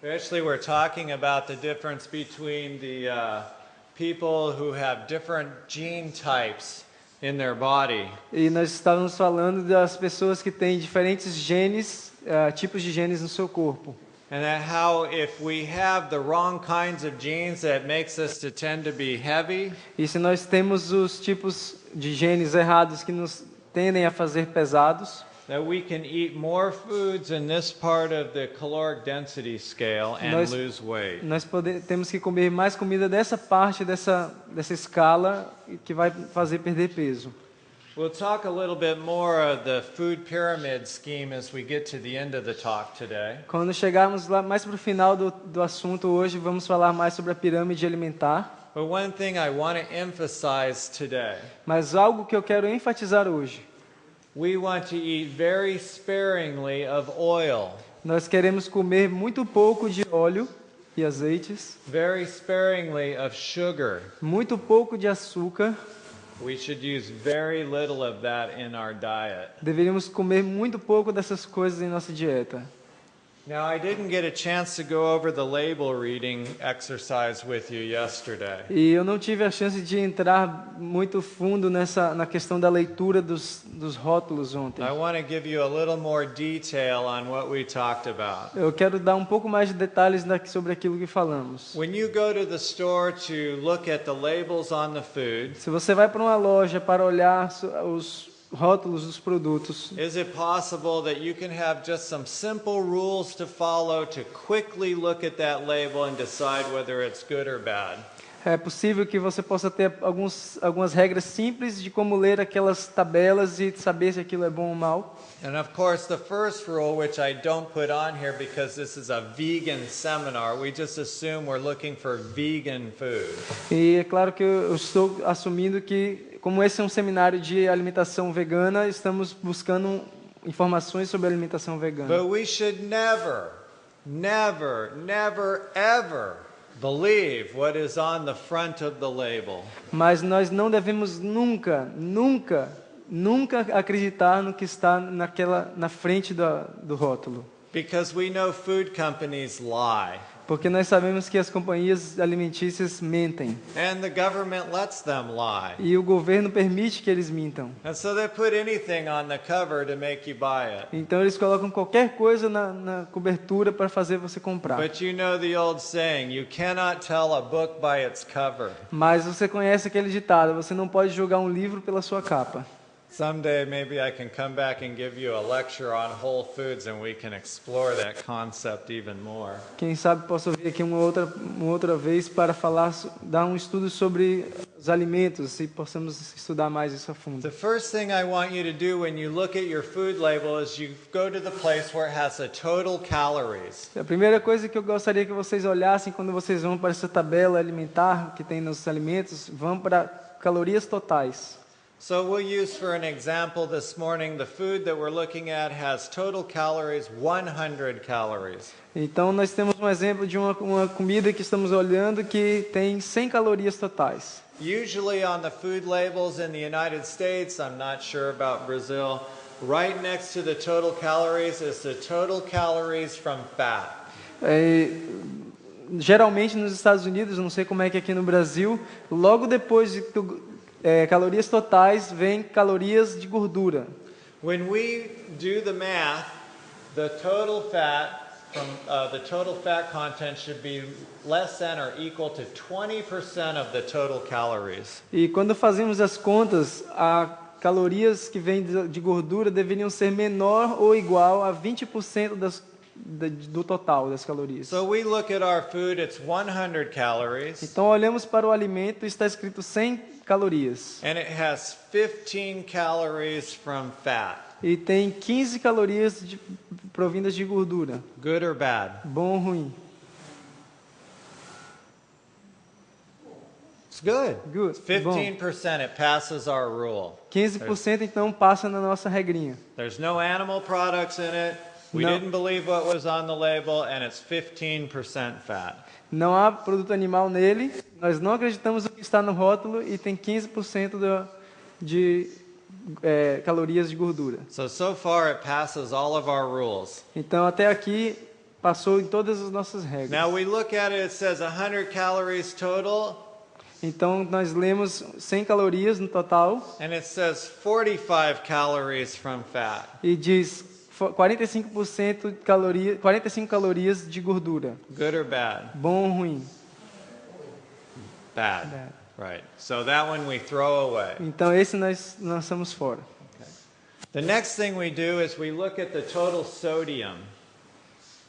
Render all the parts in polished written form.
Actually, we're talking about the difference between the people who have different gene types in their body. E nós estávamos falando das pessoas que têm diferentes genes, tipos de genes no seu corpo. And that how if we have the wrong kinds of genes, that makes us to tend to be heavy. E se nós temos os tipos de genes errados que nos tendem a fazer pesados, That we can eat more foods in this part of the caloric density scale and lose weight. nós temos que comer mais comida dessa parte dessa escala que vai fazer perder peso. We'll talk a little bit more of the food pyramid scheme as we get to the end of the talk today. Quando chegarmos lá mais para o final do assunto hoje, vamos falar mais sobre a pirâmide alimentar. But one thing I want to emphasize today. Mas algo que eu quero enfatizar hoje. We want to eat very sparingly of oil. Nós queremos comer muito pouco de óleo e azeites. Very sparingly of sugar. Muito pouco de açúcar. We should use very little of that in our diet. Deveríamos comer muito pouco dessas coisas em nossa dieta. Now, I didn't get a chance to go over the label reading exercise with you yesterday. E eu não tive a chance de entrar muito fundo na questão da leitura dos rótulos ontem. I want to give you a little more detail on what we talked about. Eu quero dar um pouco mais de detalhes sobre aquilo que falamos. When you go to the store to look at the labels on the food, Se você vai para uma loja para olhar os rótulos dos produtos, is it possible that you can have just some simple rules to follow to quickly look at that label and decide whether it's good or bad? é possível que você possa ter algumas regras simples de como ler aquelas tabelas e saber se aquilo é bom ou mal. And of course, the first rule, which I don't put on here because this is a vegan seminar, we just assume we're looking for vegan food. E é claro que eu estou assumindo que, como esse é um seminário de alimentação vegana, estamos buscando informações sobre alimentação vegana. But we should never, never, never, ever believe what is on the front of the label. Mas nós não devemos nunca acreditar no que está na frente do rótulo. Because we know food companies lie. Porque nós sabemos que as companhias alimentícias mentem. And the government lets them lie. E o governo permite que eles mintam. And so they put anything on the cover to make you buy it. Então eles colocam qualquer coisa na cobertura para fazer você comprar. But you know the old saying, you cannot tell a book by its cover. Mas você conhece aquele ditado, você não pode julgar um livro pela sua capa. Someday maybe I can come back and give you a lecture on Whole Foods and we can explore that concept even more. Quem sabe posso vir aqui uma outra vez para dar um estudo sobre os alimentos e possamos estudar mais isso a fundo. The first thing I want you to do when you look at your food label is you go to the place where it has the total calories. A primeira coisa que eu gostaria que vocês olhassem quando vocês vão para essa tabela alimentar que tem nos alimentos, vão para calorias totais. So we'll use for an example this morning, the food that we're looking at has total calories 100 calories. Então nós temos um exemplo de uma comida que estamos olhando que tem 100 calorias totais. Usually on the food labels in the United States, I'm not sure about Brazil, right next to the total calories is the total calories from fat. Geralmente nos Estados Unidos, não sei como é que é aqui no Brasil, logo depois de calorias totais vem calorias de gordura. When we do the math, the total fat content should be less than or equal to 20% of the total calories. E quando fazemos as contas, as calorias que vêm de gordura deveriam ser menor ou igual a 20% do total das calorias. So we look at our food, it's 100 calories. Então olhamos para o alimento e está escrito 100 calorias. And it has 15 calories from fat. E tem 15 calorias provindas de gordura. Good or bad? Bom ou ruim? It's good. Good. 15%, it passes our rule. 15% então passa na nossa regrinha. There's no animal products in it. We didn't believe what was on the label, and it's 15% fat. Não há produto animal nele, nós não acreditamos no que está no rótulo e tem 15% de calorias de gordura. So far it passes all of our rules. Então até aqui passou em todas as nossas regras. Now we look at it, it says 100 calories total, Então nós lemos 100 calorias no total and it says 45 calories from fat. e diz 45% de caloria, 45 calorias de gordura. Good or bad? Bom ou ruim? Bad. Bad. Right. So that one we throw away. Então esse nós lançamos fora. The next thing we do is we look at the total sodium.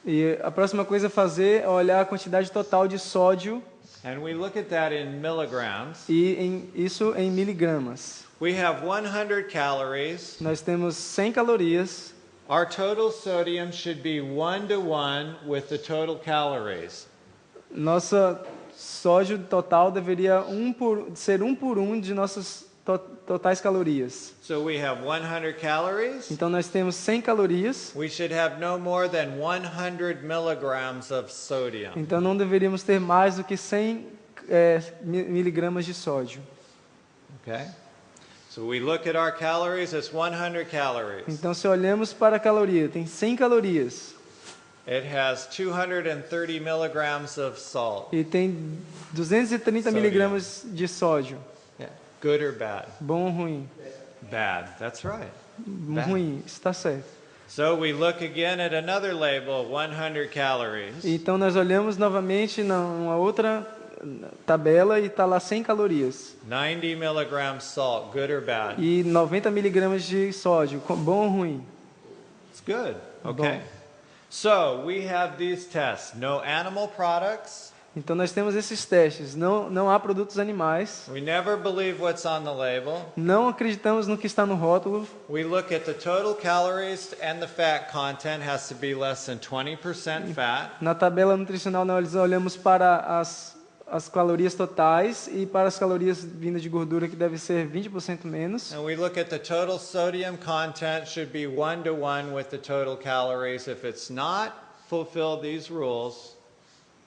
E a próxima coisa a fazer é olhar a quantidade total de sódio And we look at that in milligrams. e isso em miligramas. We have 100 calories. Nós temos 100 calorias. Our total sodium should be 1-to-1 with the total calories. Nossa sódio total deveria ser 1 por 1 de nossas totais calorias. So we have 100 calories. Então nós temos 100 calorias. We should have no more than 100 milligrams of sodium. Então não deveríamos ter mais do que 100 miligramas de sódio. Okay? So we look at our calories, it's 100 calories. Então se olhamos para a caloria, tem 100 calorias It has 230 milligrams of salt. e tem 230 Sódio. miligramas de sódio. Yeah. Good or bad? Bom ou ruim? Bad. That's right. Bad. Ruim, está certo. So we look again at another label, 100 calories. Então nós olhamos novamente numa outra tabela e está lá 100 calorias 90 milligrams salt, good or bad? e 90 miligramas de sódio. Bom ou ruim? It's good. Okay. So we have these tests. No animal products. Então nós temos esses testes. Não há produtos animais. We never believe what's on the label. Não acreditamos no que está no rótulo. We look at the total calories and the fat content has to be less than 20% fat. Na tabela nutricional nós olhamos para as calorias totais e para as calorias vindas de gordura, que deve ser 20% menos. And we look at the total sodium content should be 1-to-1 with the total calories. If it's not fulfilled these rules,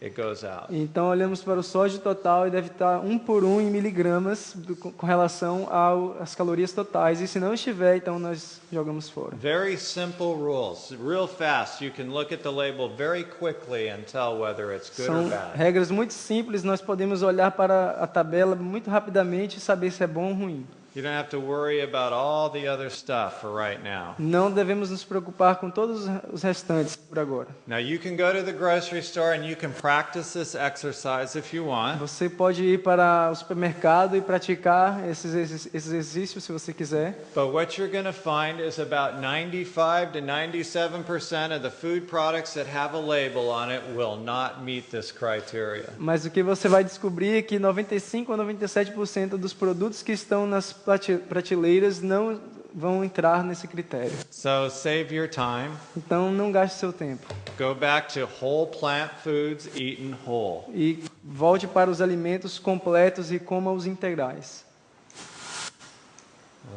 it goes out. Então olhamos para o sódio total e deve estar 1 por 1 em miligramas com relação às calorias totais. E se não estiver, então nós jogamos fora. Very simple rules. Real fast. You can look at the label very quickly and tell whether it's good or São bad. regras muito simples, nós podemos olhar para a tabela muito rapidamente e saber se é bom ou ruim. You don't have to worry about all the other stuff for right now. Não devemos nos preocupar com todos os restantes por agora. Now you can go to the grocery store and you can practice this exercise if you want. Você pode ir para o supermercado e praticar esses exercícios se você quiser. But what you're going to find is about 95 to 97% of the food products that have a label on it will not meet this criteria. Mas o que você vai descobrir é que 95 a 97% dos produtos que estão nas prateleiras não vão entrar nesse critério. So save your time. Então não gaste seu tempo. Go back to whole plant foods eaten whole. E volte para os alimentos completos e coma os integrais.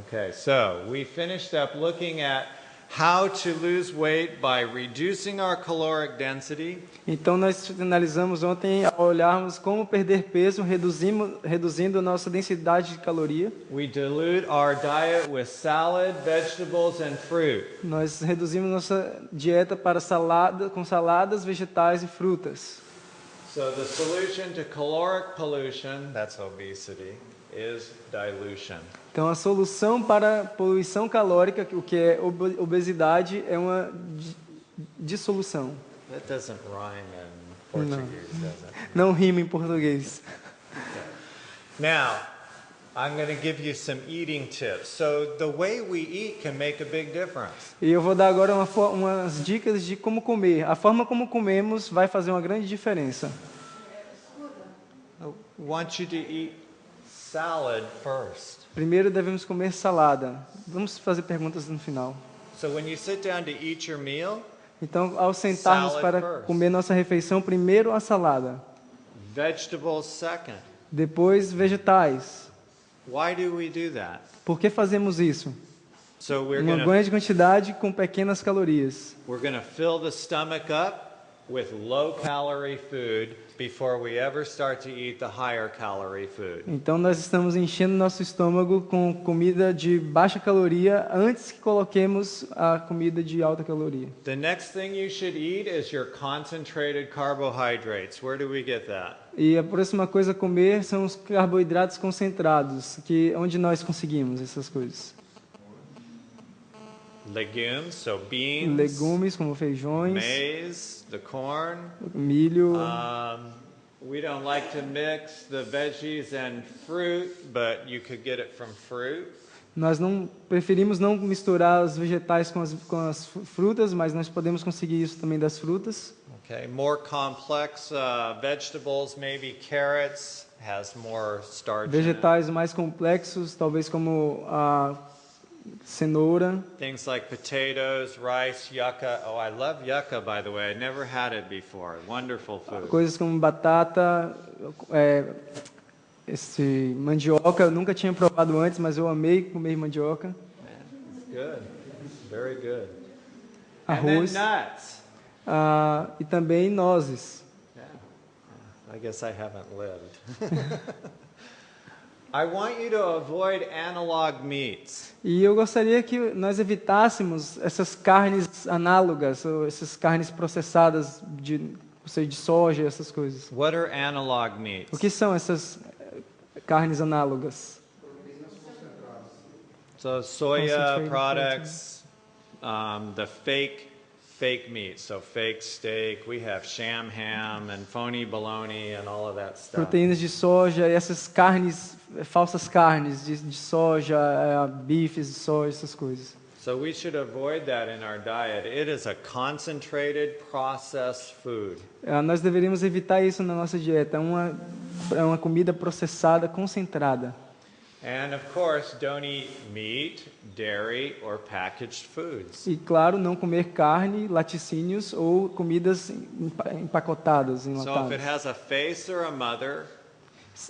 Okay, so we finished up looking at how to lose weight by reducing our caloric density. Então nós finalizamos ontem a olharmos como perder peso reduzindo a nossa densidade de caloria. We dilute our diet with salad, vegetables, and fruit. Nós reduzimos nossa dieta para com saladas, vegetais e frutas. So the solution to caloric pollution, that's obesity, is dilution. Então a solução para a poluição calórica, o que é obesidade, é uma dissolução. That doesn't rhyme in Portuguese, does it? Não rima em português. Now, I'm going to give you some eating tips. So the way we eat can make a big difference. E eu vou dar agora umas dicas de como comer. A forma como comemos vai fazer uma grande diferença. I want you to eat salad first. Primeiro devemos comer salada. Vamos fazer perguntas no final. So when you sit down to eat your meal, Então, ao sentarmos Salad para first. comer nossa refeição, primeiro a salada, vegetables second. depois vegetais. Why do we do that? Por que fazemos isso? So we're Uma going grande quantidade com pequenas calorias. to fill the stomach up with low-calorie food before we ever start to eat the higher-calorie food. Então nós estamos enchendo nosso estômago com comida de baixa caloria antes que coloquemos a comida de alta caloria. The next thing you should eat is your concentrated carbohydrates. Where do we get that? E a próxima coisa a comer são os carboidratos concentrados, que onde nós conseguimos essas coisas. Legumes, so beans, Legumes como feijões, maize, the corn. milho. We don't like to mix the veggies and fruit, but you could get it from fruit. Nós não preferimos não misturar os vegetais com as frutas, mas nós podemos conseguir isso também das frutas. Okay, more complex vegetables, maybe carrots, has more starch in it. Vegetais mais complexos, talvez como a cenoura. Things like potatoes, rice, yucca. Oh, I love yucca, by the way. I never had it before. Wonderful food. Coisas como batata, mandioca. Eu nunca tinha provado antes, mas eu amei comer mandioca. Good, very good. And then Arroz. nuts. E também nozes. Yeah. I guess I haven't lived. I want you to avoid analog meats. E eu gostaria que nós evitássemos essas carnes análogas, ou essas carnes processadas de soja, essas coisas. What are analog meats? O que são essas carnes análogas? So soya Concentrated products, the fake meat, so fake steak. We have sham ham and phony bologna and all of that stuff. Proteínas de soja e essas carnes, falsas carnes de soja, bifes de soja, essas coisas. So we should avoid that in our diet. It is a concentrated processed food. Nós deveríamos evitar isso na nossa dieta. É uma comida processada, concentrada. And of course, don't eat meat, dairy, or packaged foods. E claro, não comer carne, laticínios ou comidas empacotadas, So if it enlatadas. has a face or a mother,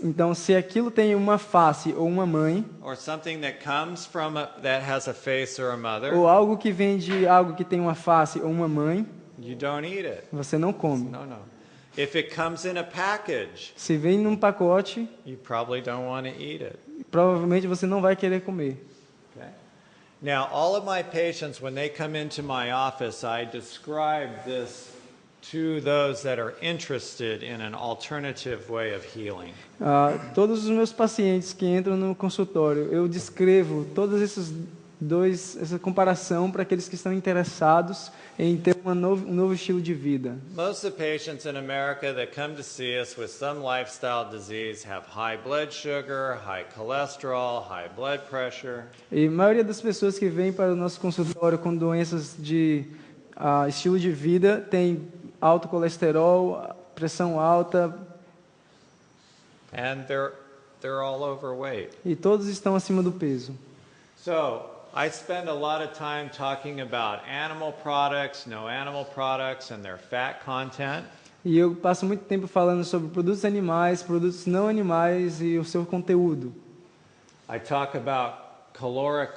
Então, se aquilo tem uma face ou uma mãe, or something that comes from that has a face or a mother, ou algo que vem de algo que tem uma face ou uma mãe, you don't eat it. você não come. No, no. If it comes in a package, Se vem num pacote, you probably don't want to eat it. provavelmente você não vai querer comer. Okay? Now, all of my patients, when they come into my office, I describe this to those that are interested in an alternative way of healing. Todos os meus pacientes que entram no consultório, eu descrevo todos essa comparação para aqueles que estão interessados em ter um novo estilo de vida. Most of the patients in America that come to see us with some lifestyle disease have high blood sugar, high cholesterol, high blood pressure. E a maioria das pessoas que vêm para o nosso consultório com doenças de estilo de vida tem alto colesterol, pressão alta, And they're all overweight. e todos estão acima do peso. So I spend a lot of time talking about animal products, no animal products, and their fat content. E eu passo muito tempo falando sobre produtos animais, produtos não animais e o seu conteúdo. I talk about caloric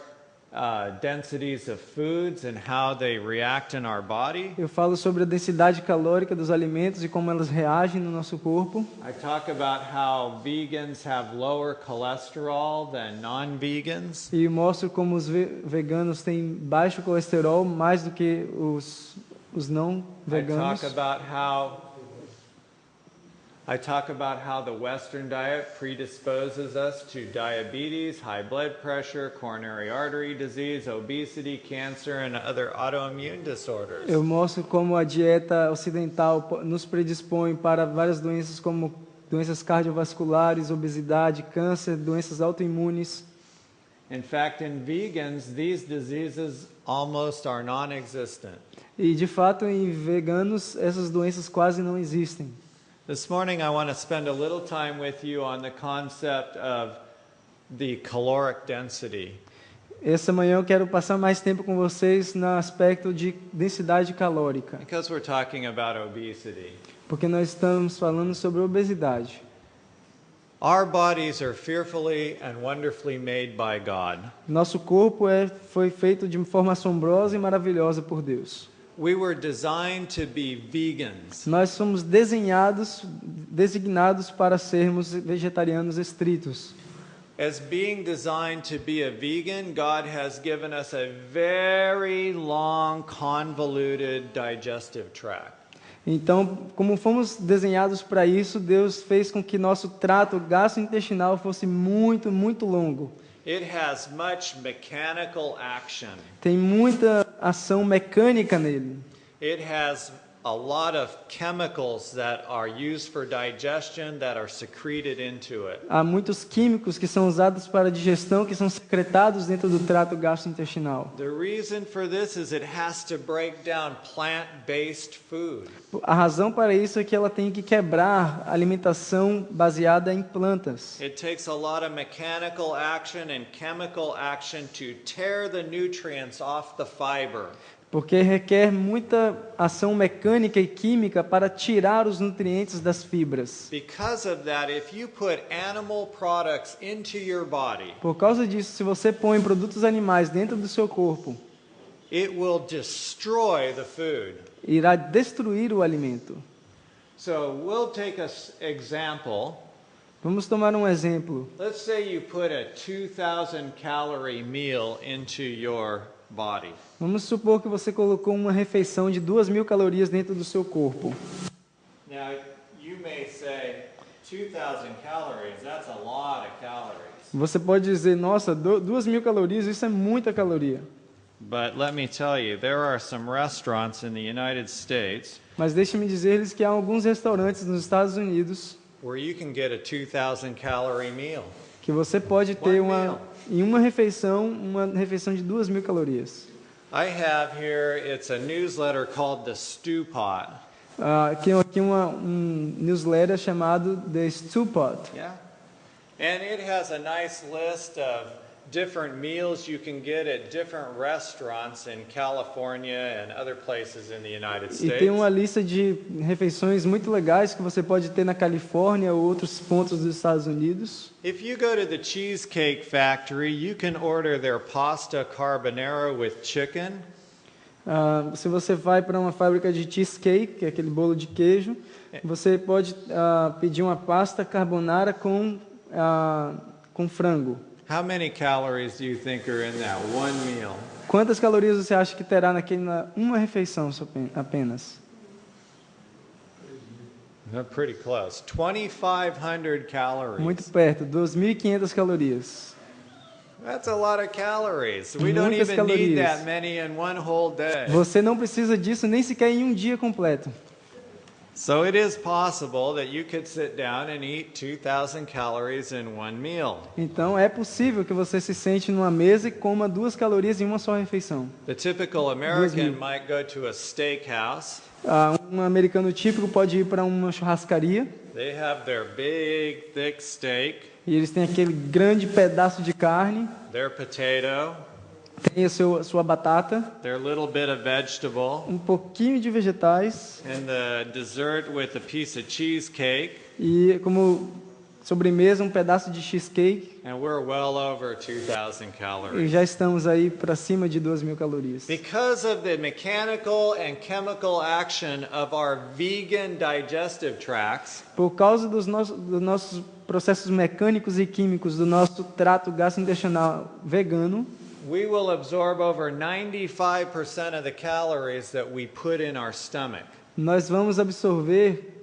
densities of foods and how they react in our body. Eu falo sobre a densidade calórica dos alimentos e como elas reagem no nosso corpo. I talk about how vegans have lower cholesterol than non-vegans. E mostro como os veganos têm baixo colesterol mais do que os não veganos. I talk about how the Western diet predisposes us to diabetes, high blood pressure, coronary artery disease, obesity, cancer, and other autoimmune disorders. Eu mostro como a dieta ocidental nos predispõe para várias doenças como doenças cardiovasculares, obesidade, câncer, doenças autoimunes. In fact, in vegans, these diseases almost are non-existent. E de fato, em veganos, essas doenças quase não existem. This morning I want to spend a little time with you on the concept of the caloric density. Essa manhã eu quero passar mais tempo com vocês no aspecto de densidade calórica, Because we're talking about obesity. porque nós estamos falando sobre obesidade. Our bodies are fearfully and wonderfully made by God. Nosso corpo foi feito de forma assombrosa e maravilhosa por Deus. We were designed to be vegans. Nós somos designados para sermos vegetarianos estritos. As being designed to be a vegan, God has given us a very long, convoluted digestive tract. Então, como fomos desenhados para isso, Deus fez com que nosso trato gastrointestinal fosse muito, muito longo. It has much mechanical action. Tem muita ação mecânica nele. It has a lot of chemicals that are used for digestion that are secreted into it. Há muitos químicos que são usados para digestão, que são secretados dentro do trato gastrointestinal. The reason for this is it has to break down plant-based food. A razão para isso é que ela tem que quebrar a alimentação baseada em plantas. It takes a lot of mechanical action and chemical action to tear the nutrients off the fiber. Porque requer muita ação mecânica e química para tirar os nutrientes das fibras. Because of that, if you put animal products into your body, Por causa disso, se você põe produtos animais dentro do seu corpo, it will destroy the food. irá destruir o alimento. So we'll take an example. Vamos tomar um exemplo. Let's say you put a 2,000 calorie meal into your body. Vamos supor que você colocou uma refeição de 2.000 calorias dentro do seu corpo. Now, you may say 2,000 calories, that's a lot of calories. Você pode dizer, nossa, 2.000 calorias, isso é muita caloria. But let me tell you, there are some restaurants in the United States Mas deixe-me dizer-lhes que há alguns restaurantes nos Estados Unidos where you can get a 2,000 calorie meal. que você pode ter em uma refeição de 2.000 calorias. I have here, it's a newsletter called the Stew Pot. Aqui um newsletter chamado The Stew Pot. Yeah. And it has a nice list of different meals you can get at different restaurants in California and other places in the United E States. tem uma lista de refeições muito legais que você pode ter na Califórnia ou outros pontos dos Estados Unidos. If you go to the Cheesecake Factory, you can order their pasta carbonara with chicken. Se você vai para uma fábrica de cheesecake, que é aquele bolo de queijo, você pode pedir uma pasta carbonara com frango. How many calories do you think are in that one meal? Quantas calorias você acha que terá uma refeição apenas? Pretty close. 2,500 calories. Muito perto, 2.500 calorias. That's a lot of calories. We don't Muitas even need calorias. that many in one whole day. Você não precisa disso nem sequer em um dia completo. So it is possible that you could sit down and eat 2,000 calories in one meal. Então é possível que você se sente numa mesa e coma 2 calorias em uma só refeição. The typical American might go to a steakhouse. Um americano típico pode ir para uma churrascaria They have their big, thick steak, e eles têm aquele grande pedaço de carne, their potato, tem sua batata, their little bit of vegetable, um pouquinho de vegetais and the dessert with a piece of cheesecake, e como sobremesa um pedaço de cheesecake and we're well over 2,000 e calories. já estamos aí para cima de 2.000 calorias. Because of the mechanical and chemical action of our vegan digestive tracts, Por causa dos nossos processos mecânicos e químicos do nosso trato gastrointestinal vegano, we will absorb over 95% of the calories that we put in our stomach. nós vamos absorver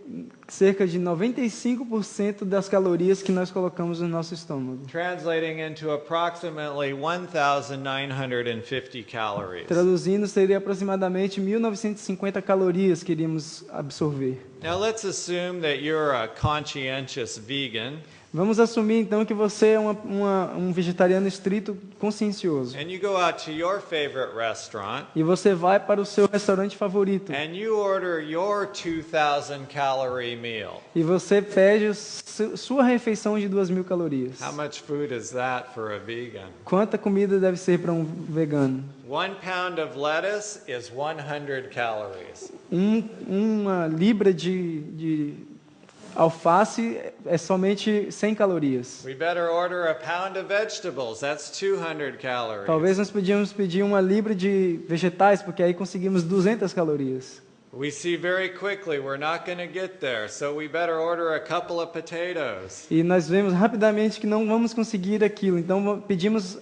cerca de 95% das calorias que nós colocamos no nosso estômago. Translating into approximately 1,950 calories. Traduzindo, seria aproximadamente 1.950 calorias que iríamos absorver. Now let's assume that you're a conscientious vegan Vamos assumir então que você é um vegetariano estrito consciencioso. and you go out to your favorite restaurant E você vai para o seu restaurante favorito. and you order your 2,000 calorie meal. E você pede sua refeição de 2.000 calorias. How much food is that for a vegan? Quanta comida deve ser para um vegano? 1 pound of lettuce is 100 calories. Uma libra de alface é somente 100 calorias. We better order a pound of vegetables. That's 200 calories. Talvez nós podíamos pedir uma libra de vegetais, porque aí conseguimos 200 calorias. We see very quickly we're not going to get there, so we better order a couple of potatoes. E nós vemos rapidamente que não vamos conseguir aquilo, então pedimos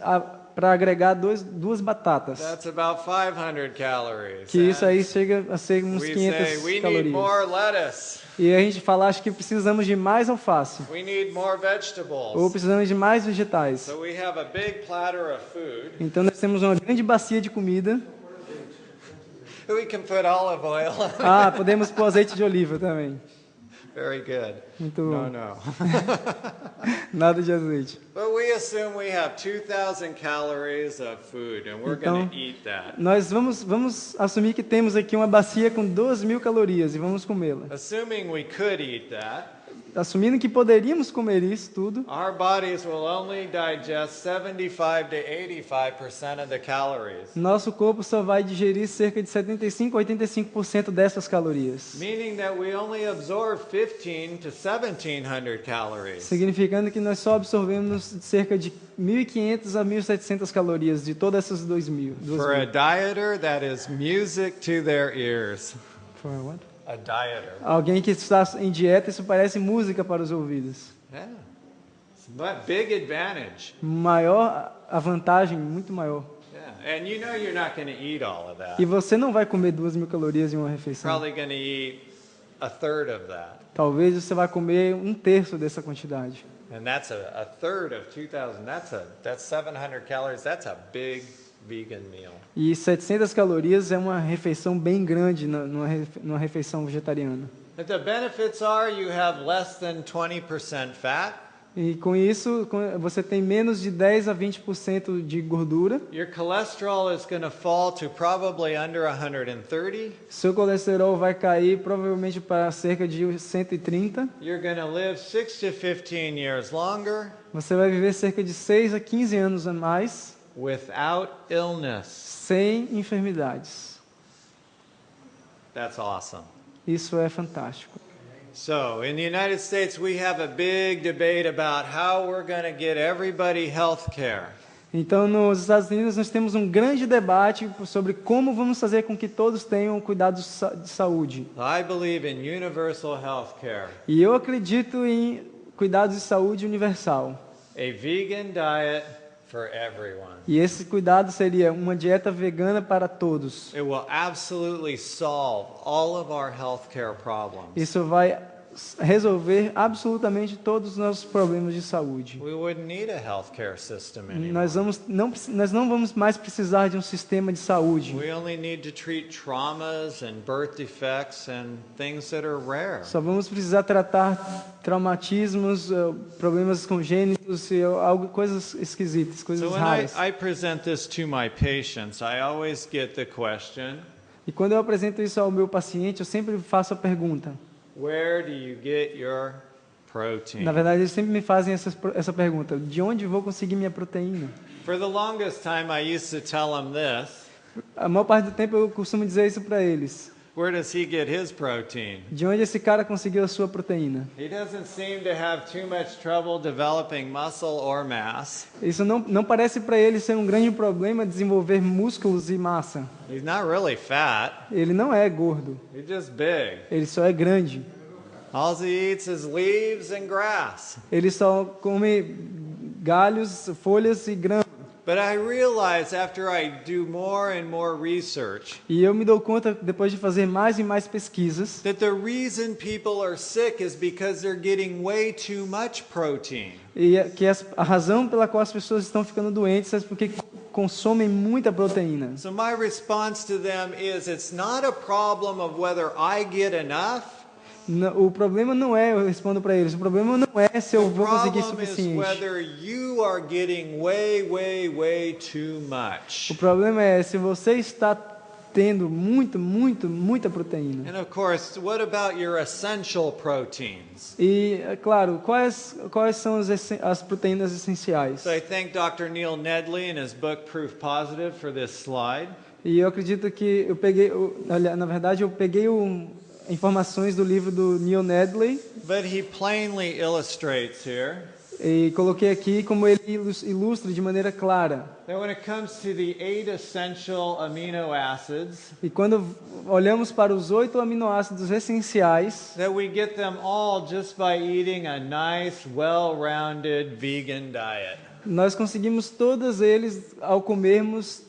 para agregar duas batatas, That's about 500 calories. que isso And aí chega a ser uns we 500 say we need calorias. more lettuce. E a gente fala, acho que precisamos de mais alface, We need more ou vegetables. precisamos de mais vegetais. So we have a big platter of food. Então nós temos uma grande bacia de comida. We can put olive oil on it. Ah, podemos pôr azeite de oliva também. Very good. Muito No, bom. no. Nada de azeite. But we assume we have 2,000 calories of food, and we're Então, going to eat that. Nós vamos assumir que temos aqui uma bacia com 2.000 calorias e vamos comê-la. Assuming we could eat that, Assumindo que poderíamos comer isso tudo, our bodies will only digest 75 to 85% of the calories. nosso corpo só vai digerir cerca de 75 a 85% dessas calorias. Meaning that we only absorb 15 to 1,700 calories. Significando que nós só absorvemos cerca de 1.500 a 1.700 calorias de todas essas 2.000. For a dieter, that is music to their ears. For what? A dieter. Alguém que está em dieta, isso parece música para os ouvidos. Yeah. But big advantage. A vantagem, muito maior. Yeah. And you know you're not going to eat all of that. E você não vai comer 2.000 calorias em uma refeição. Probably going to eat a third of that. Talvez você vai comer 1/3 dessa quantidade. And that's a third of 2,000. That's 700 calories. That's a big vegan meal. E 700 calorias é uma refeição bem grande numa refeição vegetariana. But the benefits are you have less than 20% fat. E com isso, você tem menos de 10 a 20% de gordura. Your cholesterol is going to fall to probably under 130. Seu colesterol vai cair provavelmente para cerca de 130. You're going to live 6 to 15 years longer Você vai viver cerca de 6 a 15 anos a mais, without illness. sem enfermidades. That's awesome. Isso é fantástico. So, in the United States, we have a big debate about how we're going to get everybody health care. Então, nos Estados Unidos, nós temos um grande debate sobre como vamos fazer com que todos tenham cuidados de saúde. I believe in universal health care. E eu acredito em cuidados de saúde universal. A vegan diet for everyone. E esse cuidado seria uma dieta vegana para todos. It will absolutely solve all of our health care problems. Isso vai resolver absolutamente todos os nossos problemas de saúde. We wouldn't need a health care system anymore. Nós não vamos mais precisar de um sistema de saúde. We only need to treat traumas and birth defects and things that are rare. Só vamos precisar tratar traumatismos, problemas congênitos e coisas esquisitas, coisas So when raras. I present this to my patients, I always get the question, E quando eu apresento isso ao meu paciente, eu sempre faço a pergunta. where do you get your protein? Na verdade, eles sempre me fazem essa pergunta: de onde vou conseguir minha proteína? For the longest time, I used to tell them this, A maior parte do tempo eu costumo dizer isso para eles. where does he get his protein? De onde esse cara conseguiu a sua proteína? He doesn't seem to have too much trouble developing muscle or mass. Isso não parece para ele ser um grande problema desenvolver músculos e massa. He's not really fat, Ele não é gordo, he's just big. ele só é grande. All he eats is leaves and grass. Ele só come galhos, folhas e grama. But I realize after I do more and more research E eu me dou conta, depois de fazer mais e mais pesquisas, that the reason people are sick is because they're getting way too much protein. que a razão pela qual as pessoas estão ficando doentes é porque consomem muita proteína. So my response to them is it's not a problem of whether I get enough. O problema não é, eu respondo para eles, o problema não é se eu The vou conseguir problem is suficiente. whether you are getting way too much. O problema é se você está tendo muita proteína. And of course, what about your essential proteins? E, é claro, quais são as proteínas essenciais? So I thank Dr. Neil Nedley in his book Proof Positive for this slide. E eu acredito que eu peguei, na verdade, eu peguei informações do livro do Neil Nedley but he plainly illustrates here e coloquei aqui como ele ilustra de maneira clara. that when it comes to the 8 essential amino acids, E quando olhamos para os 8 aminoácidos essenciais, that we get them all just by eating a nice, well-rounded vegan diet. nós conseguimos todos eles ao comermos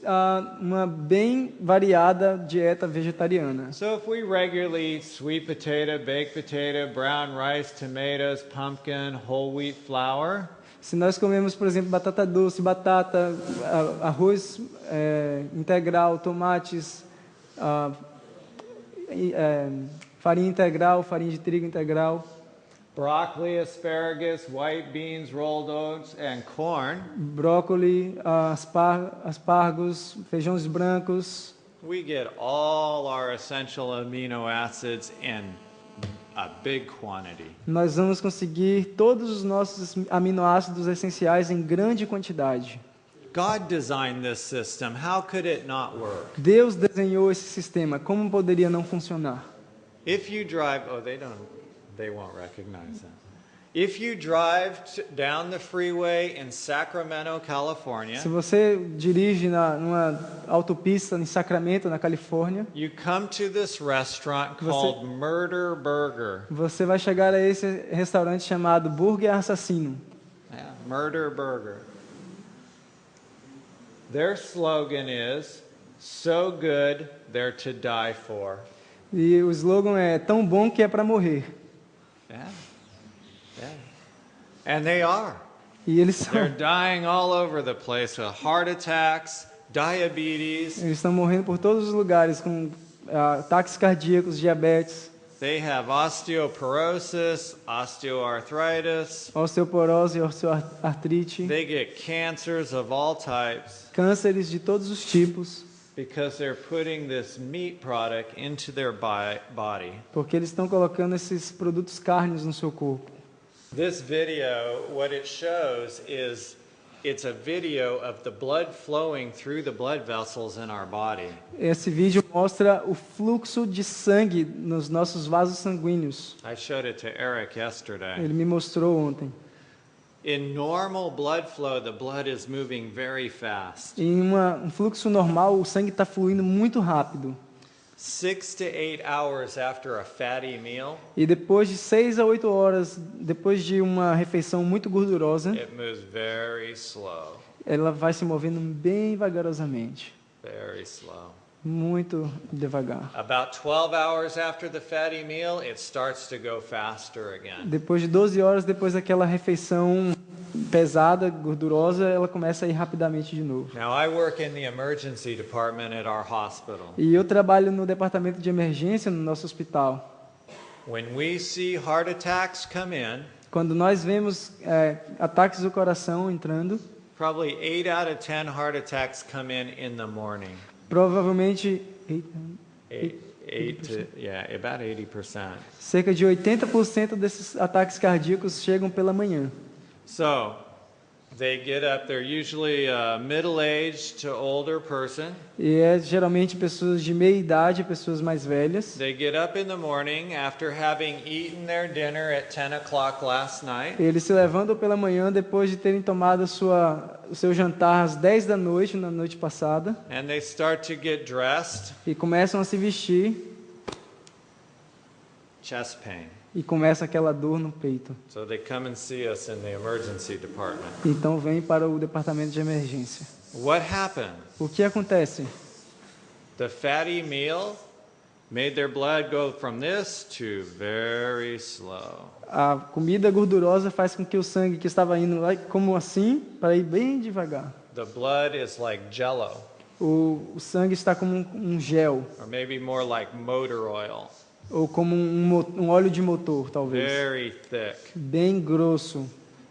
uma bem variada dieta vegetariana. So if we regularly eat sweet potato, baked potato, brown rice, tomatoes, pumpkin, whole wheat flour, Se nós comemos, por exemplo, batata doce, batata, arroz integral, tomates, farinha integral, farinha de trigo integral, broccoli, asparagus, white beans, rolled oats, and corn, brócoli, aspargos, feijões brancos, we get all our essential amino acids in a big quantity. nós vamos conseguir todos os nossos aminoácidos essenciais em grande quantidade. God designed this system. How could it not work? Deus desenhou esse sistema, como poderia não funcionar? If you drive, they won't recognize that. If you drive down the freeway in Sacramento, California, Se você dirige numa autopista em Sacramento, na Califórnia, you come to this restaurant called Murder Burger. você vai chegar a esse restaurante chamado Burger Assassino. Yeah, Murder Burger. Their slogan is, so good, they're to die for. E o slogan é tão bom que é para morrer. Yeah. Yeah. And they are. E eles They're dying all over the place with heart attacks, diabetes. eles estão morrendo por todos os lugares com ataques cardíacos, diabetes, They have osteoporosis, osteoarthritis. osteoporose, osteoartrite, They get cancers of all types cânceres de todos os tipos, because they're putting this meat product into their body. porque eles estão colocando esses produtos cárneos no seu corpo. This video, what it shows is it's a video of the blood flowing through the blood vessels in our body. Esse vídeo mostra o fluxo de sangue nos nossos vasos sanguíneos. I showed it to Eric yesterday. Ele me mostrou ontem. In normal blood flow, the blood is moving very fast. Em um fluxo normal, o sangue está fluindo muito rápido. 6 to 8 hours after a fatty meal, E depois de 6 a 8 horas, depois de uma refeição muito gordurosa, it moves very slow, ela vai se movendo bem vagarosamente, very slow. muito devagar. About 12 hours after the fatty meal, it starts to go faster again. Depois de 12 horas, depois daquela refeição pesada, gordurosa, ela começa a ir rapidamente de novo. Now, I work in the emergency department at our hospital. E eu trabalho no departamento de emergência no nosso hospital. When we see heart attacks come in, Quando nós vemos ataques do coração entrando, probably 8 out of 10 heart attacks come in the morning. provavelmente About 80%. cerca de 80% desses ataques cardíacos chegam pela manhã. So, they get up, they're usually a middle-aged to older person. E geralmente pessoas de meia idade, pessoas mais velhas. They get up in the morning after having eaten their dinner at 10 o'clock last night. Eles se levantam pela manhã depois de terem tomado o seu jantar às 10 da noite, na noite passada, And they start to get dressed. e começam a se vestir Chest pain. e começa aquela dor no peito. So they come and see us in the emergency department. Então vem para o departamento de emergência. What happened? O que acontece? The fatty meal made their blood go from this to very slow. A comida gordurosa faz com que o sangue que estava indo lá, como assim, para ir bem devagar. The blood is like jello, O sangue está como um gel, or maybe more like motor oil, ou como um óleo de motor, talvez. very thick. Bem grosso.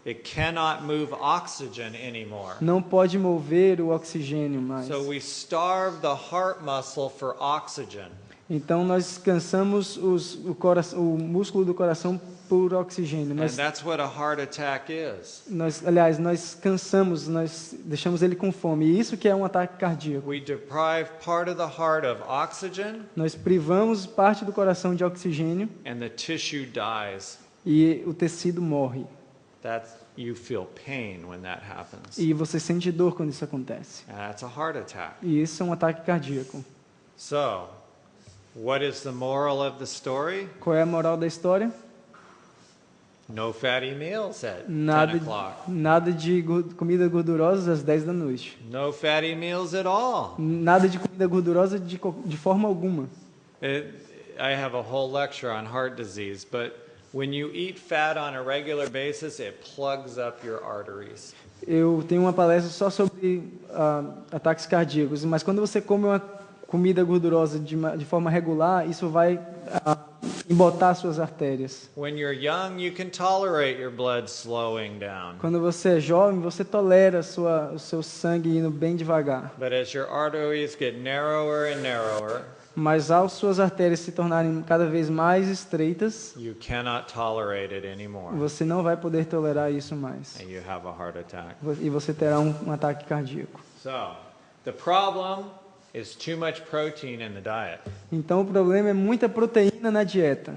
It cannot move oxygen anymore. Não pode mover o oxigênio mais. So we starve the heart muscle for oxygen. Então nós cansamos o músculo do coração por oxigênio. And that's what a heart attack is. Nós cansamos, nós deixamos ele com fome. E isso que é um ataque cardíaco. We deprive part of the heart of oxygen, Nós privamos parte do coração de oxigênio and the tissue dies. e o tecido morre. You feel pain when that happens. E você sente dor quando isso acontece. And that's a heart attack. E isso é um ataque cardíaco. So, what is the moral of the story? Qual é a moral da história? No fatty meals at 10 Nada, o'clock. nada de comida gordurosa às 10 da noite. No fatty meals at all. Nada de comida gordurosa de forma alguma. I have a whole lecture on heart disease, but when you eat fat on a regular basis, it plugs up your arteries. Eu tenho uma palestra só sobre ataques cardíacos, mas quando você come uma comida gordurosa de forma regular, isso vai embotar suas artérias. When you're young, you can tolerate your blood slowing down. Quando você é jovem, você tolera o seu sangue indo bem devagar. But as your arteries get narrower and narrower, Mas ao suas artérias se tornarem cada vez mais estreitas, you cannot tolerate it anymore, você não vai poder tolerar isso mais. and you have a heart attack. E você terá um ataque cardíaco. So, the problem is too much protein in the diet. Então o problema é muita proteína na dieta.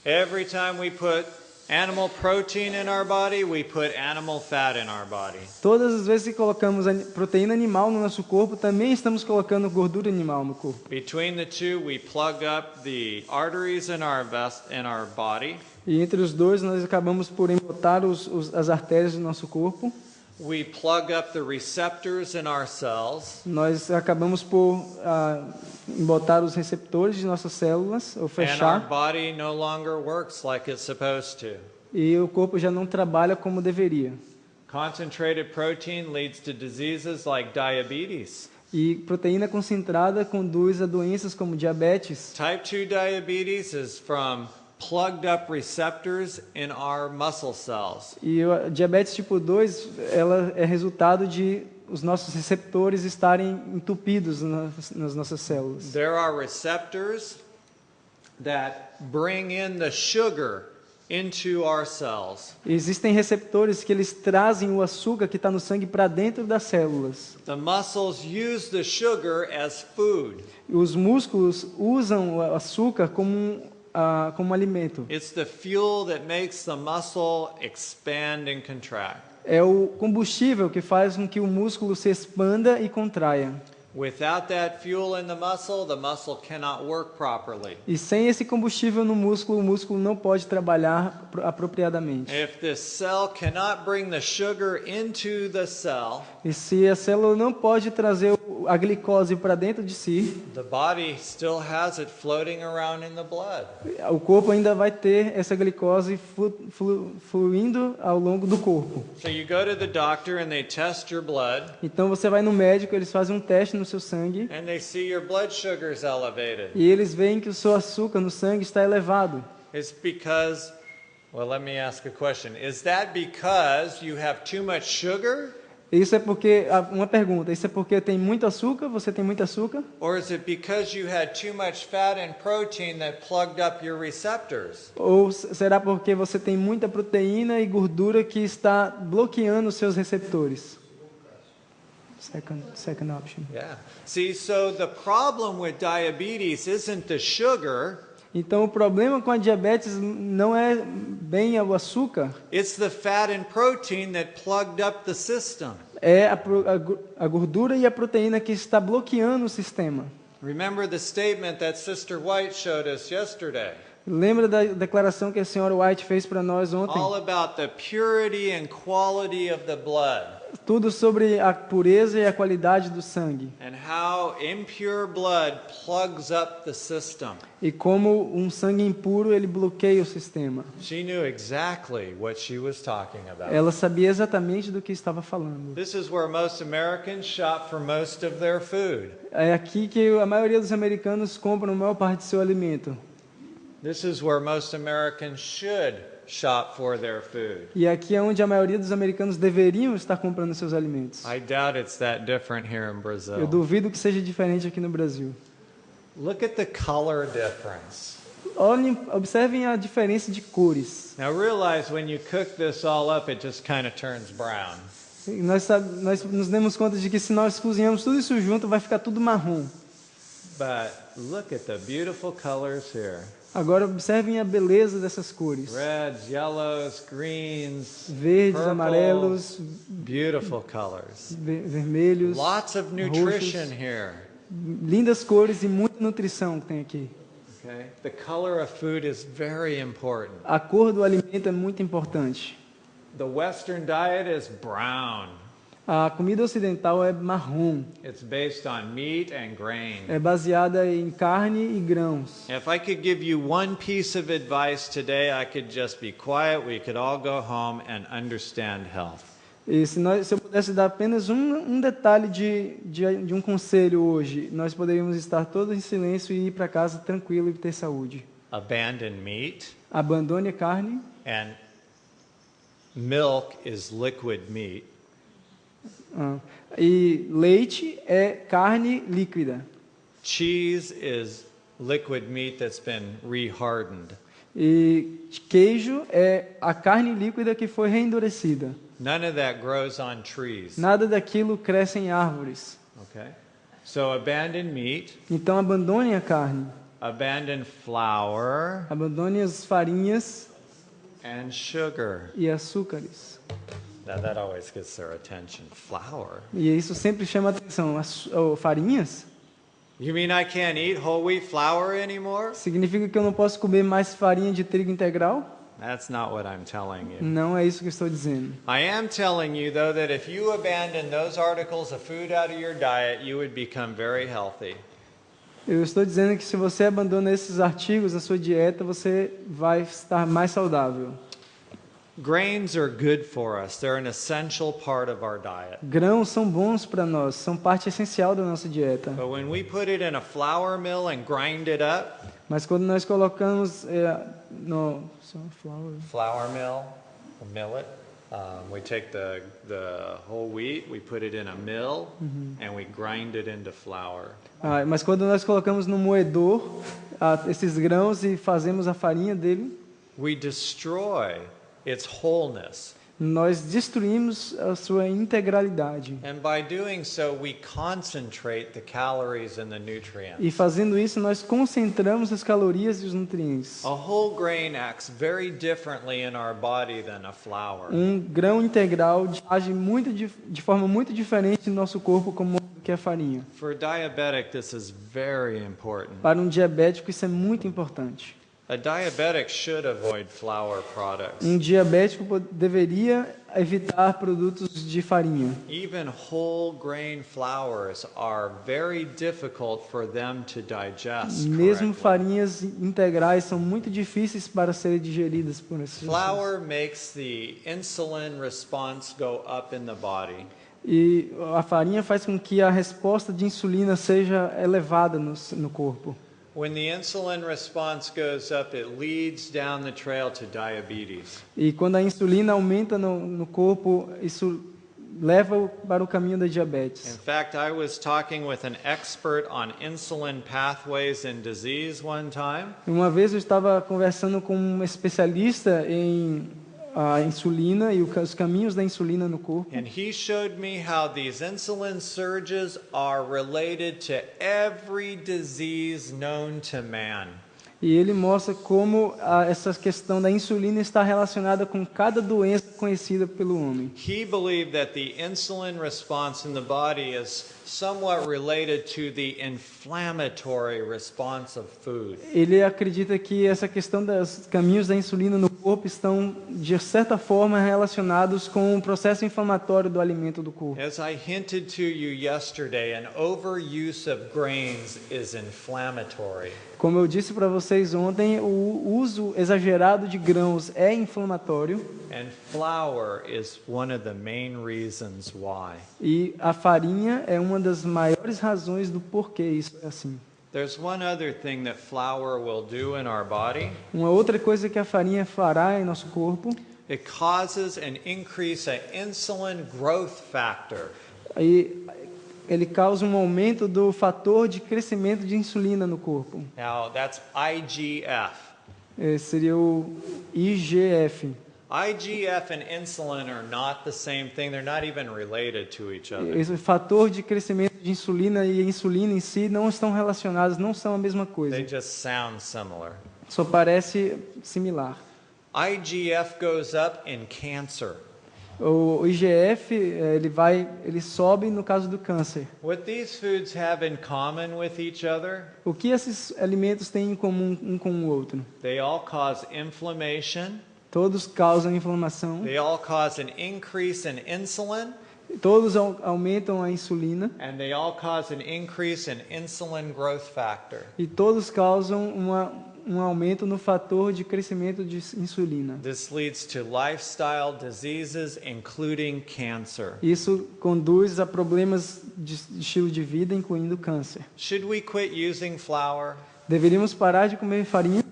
Every time we put animal protein in our body, we put animal fat in our body. Todas as vezes que colocamos proteína animal no nosso corpo, também estamos colocando gordura animal no corpo. Between the two, we plug up the arteries in our body. E entre os dois, nós acabamos por embotar as artérias do nosso corpo. We plug up the receptors in our cells. Nós acabamos por embotar os receptores de nossas células, ou And our fechar. body no longer works like it's supposed to. E o corpo já não trabalha como deveria. Concentrated protein leads to diseases like diabetes. E proteína concentrada conduz a doenças como diabetes. Type 2 diabetes is from plugged up receptors in our muscle cells. E a diabetes tipo 2, ela é resultado de os nossos receptores estarem entupidos nas nossas células. There are receptors that bring in the sugar into our cells. Existem receptores que eles trazem o açúcar que está no sangue para dentro das células. The muscles use the sugar as food. E os músculos usam o açúcar como um alimento. It's the fuel that makes the muscle expand and contract. É o combustível que faz com que o músculo se expanda e contraia. Without that fuel in the muscle cannot work properly. E sem esse combustível no o músculo não pode trabalhar apropriadamente. If the cell cannot bring the sugar into the cell, E se a célula não pode trazer a glicose para dentro de si, the body still has it floating around in the blood. o corpo ainda vai ter essa glicose fluindo ao longo do corpo. So you go to the doctor and they test your blood Então você vai no médico, eles fazem um teste no seu sangue and they see your blood sugar's elevated. e eles veem que o seu açúcar no sangue está elevado. It's because, well, let me ask a question. Is that because you have too much sugar? Isso é porque, uma pergunta, isso é porque tem muito açúcar, você tem muito açúcar? Or is it because you had too much fat and protein that plugged up your receptors? Ou será porque você tem muita proteína e gordura que está bloqueando os seus receptores? Second option. Yeah. See, so the problem with diabetes isn't the sugar, Então o problema com a diabetes não é bem o açúcar, it's the fat and protein that plugged up the system. é a gordura e a proteína que está bloqueando o sistema. Remember the statement that Sister White showed us yesterday. Lembra da declaração que a senhora White fez para nós ontem? All about the purity and quality of the blood. Tudo sobre a pureza e a qualidade do sangue. And how impure blood plugs up the system. E como um sangue impuro, ele bloqueia o sistema. She knew exactly what she was talking about. Ela sabia exatamente do que estava falando. This is where most Americans shop for most of their food. É aqui que a maioria dos americanos compram a maior parte do seu alimento. This is where most Americans should shop for their food. E aqui é onde a maioria dos americanos deveriam estar comprando seus alimentos. I doubt it's that different here in Eu Brazil. duvido que seja diferente aqui no Brasil. Look at the color difference. Olhem, observem a diferença de cores. Now realize when you cook this all up, it just kind of turns brown. E nós nos demos conta de que se nós cozinhamos tudo isso junto, vai ficar tudo marrom. But look at the beautiful colors here. Agora observem a beleza dessas cores. Reds, yellows, greens, Verdes, purple, amarelos, beautiful colors. vermelhos, Lots of nutrition roxos. here. Lindas cores e muita nutrição que tem aqui. Okay? The color of food is very important. A cor do alimento é muito importante. The Western diet is brown. A comida ocidental é marrom. It's based on meat and grain. É baseada em carne e grãos. If I could give you one piece of advice today, I could just be quiet. We could all go home and understand health. E se eu pudesse dar apenas um detalhe de um conselho hoje, nós poderíamos estar todos em silêncio e ir para casa tranquilo e ter saúde. Abandon meat, Abandone a carne. and milk is liquid meat. E leite é carne líquida. Cheese is liquid meat that's been rehardened. E queijo é a carne líquida que foi reendurecida. None of that grows on trees. Nada daquilo cresce em árvores. Okay? So abandon meat, Então abandone a carne. abandon flour Abandone as farinhas and sugar. e açúcares. Now that always gets their attention. Flour? E isso sempre chama atenção. Farinhas You mean I can't eat whole wheat flour anymore? significa que eu não posso comer mais farinha de trigo integral? That's not what I'm telling you. Não é isso que eu estou dizendo. I am telling you, though, that if you abandon those articles of food out of your diet, you would become very healthy. Eu estou dizendo que se você abandona esses artigos na sua dieta, você vai estar mais saudável. Grains are good for us. They're an essential part of our diet. Grãos são bons para nós, são parte essencial da nossa dieta. But when we put it in a flour mill and grind it up, Mas quando nós colocamos flour mill, or millet, we take the whole wheat, we put it in a mill, and we grind it into flour. mas quando nós colocamos no moedor esses grãos e fazemos a farinha dele, We destroy its wholeness. nós destruímos a sua integralidade. And by doing so, we concentrate the calories and the nutrients. E fazendo isso, nós concentramos as calorias e os nutrientes. A whole grain acts very differently in our body than a flour. Grão integral age de forma muito diferente no nosso corpo como do que a farinha. For a diabetic, this is very important. Para um diabético, isso é muito importante. A diabetic should avoid flour products. Um diabético deveria evitar produtos de farinha. Even whole grain flours are very difficult for them to digest Mesmo correctly. farinhas integrais são muito difíceis para serem digeridas por esses. Flour makes the insulin response go up in the body. E a farinha faz com que a resposta de insulina seja elevada no corpo. When the insulin response goes up, it leads down the trail to diabetes. E quando a insulina aumenta no corpo, isso leva para o caminho da diabetes. In fact, I was talking with an expert on insulin pathways and disease one time. Uma vez eu estava conversando com um especialista em a insulina e os caminhos da insulina no corpo. And he showed me how these insulin surges are related to every disease known to man. E ele mostra como essa questão da insulina está relacionada com cada doença conhecida pelo homem. He believed that the insulin response in the body is somewhat related to the inflammatory response of food. Ele acredita que essa questão dos caminhos da insulina no corpo estão, de certa forma, relacionados com o processo inflamatório do alimento do corpo. As I hinted to you yesterday, an overuse of grains is inflammatory. Como eu disse para vocês ontem, o uso exagerado de grãos é inflamatório. And flour is one of the main reasons why. E a farinha é uma das maiores razões do porquê isso é assim. There's one other thing that flour will do in our body. Uma outra coisa que a farinha fará em nosso corpo, It causes an increase in insulin growth factor. e ele causa um aumento do fator de crescimento de insulina no corpo. Now, that's IGF. Seria o IGF. IGF and insulin are not the same thing. They're not even related to each other. Esse fator de crescimento de insulina e a insulina em si não estão relacionados, não são a mesma coisa. They just sound similar. Só parece similar. IGF goes up in cancer. O IGF, ele sobe no caso do câncer. What these foods have in common with each other, O que esses alimentos têm em comum um com o outro? they all cause inflammation. Todos causam inflamação, They all cause an increase in insulin, todos aumentam a insulina and they all cause an increase in insulin growth factor. e todos causam um aumento no fator de crescimento de insulina. This leads to lifestyle diseases, including cancer. Isso conduz a problemas de estilo de vida, incluindo câncer. Should we quit using flour? Deveríamos parar de comer farinha?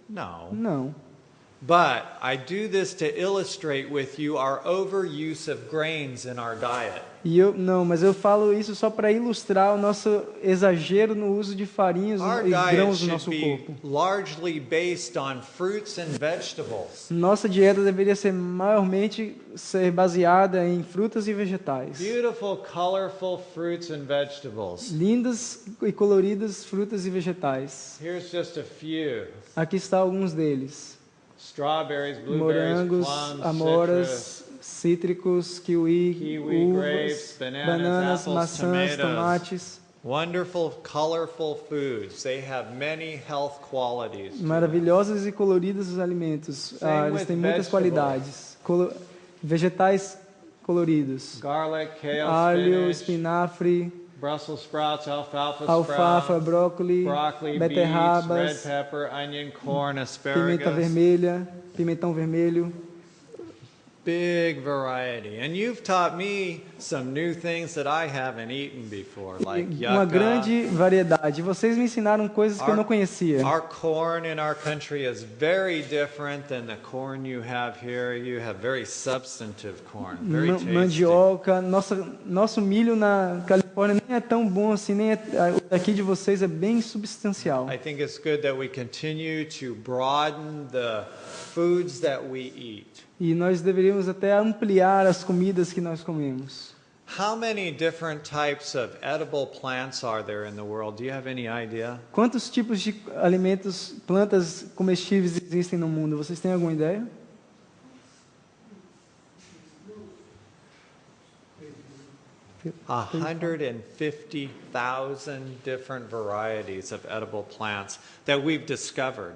No. Não. But I do this to illustrate with you our overuse of grains in our diet. Mas eu falo isso só para ilustrar o nosso exagero no uso de farinhas Our e diet grãos no should nosso be corpo. largely based on fruits and vegetables. Nossa dieta deveria ser maiormente baseada em frutas e vegetais. Beautiful, colorful fruits and vegetables. Lindas e coloridas frutas e vegetais. Here's just a few. Aqui está alguns deles. Strawberries, blueberries, Morangos, plums, amoras, citrus, cítricos, kiwi, grapes, uvas, bananas, apples, maçãs, tomatoes. tomates. Wonderful, colorful foods. They have many health qualities. to them. Maravilhosos e coloridos os alimentos. Same Eles with têm muitas vegetables. qualidades. Vegetais coloridos. Garlic, kale, Alho, spinach, espinafre, Brussels sprouts, alfalfa alfafa, sprouts, brócolis, broccoli, beets, red beterrabas, pepper, onion, corn, pimenta asparagus. vermelha, pimentão vermelho. Big variety. And you've taught me some new things that I haven't eaten before, like Uma yucca. grande variedade. Vocês me ensinaram coisas que eu não conhecia. Our corn in our country is very different than the corn you have here. You have very substantive corn, very tasty. Mandioca, nosso milho na Califórnia nem é tão bom assim, o daqui de vocês é bem substancial. I think it's good that we continue to broaden the foods that we eat. E nós deveríamos até ampliar as comidas que nós comemos. How many different types of edible plants are there in the world? Do you have any idea? Quantos tipos de alimentos, plantas comestíveis existem no mundo? Vocês têm alguma ideia? A 150,000 different varieties of edible plants that we've discovered.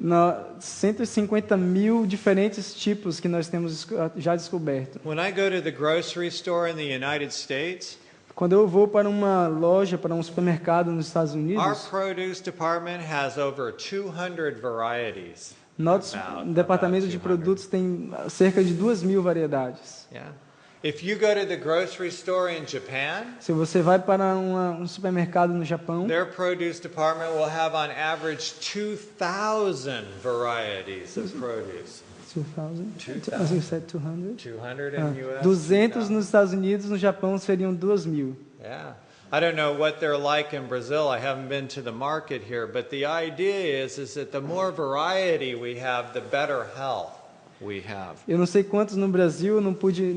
150 mil diferentes tipos que nós temos já descoberto. When I go to the grocery store in the United States, Quando eu vou para uma loja, para um supermercado nos Estados our Unidos, produce department has over 200 varieties. nosso About departamento de 200. produtos tem cerca de 2.000 variedades. Yeah. If you go to the grocery store in Japan, Se você vai para um supermercado no Japão, their produce department will have on average 2,000 varieties of produce. 2,000? 2,000. As you said 200? 200 Ah, in US. 200 2,000. nos Estados Unidos, no Japão seriam 2.000. Yeah. I don't know what they're like in Brazil. I haven't been to the market here, but the idea is that the more variety we have, the better health we have. Eu não sei quantos no Brasil, não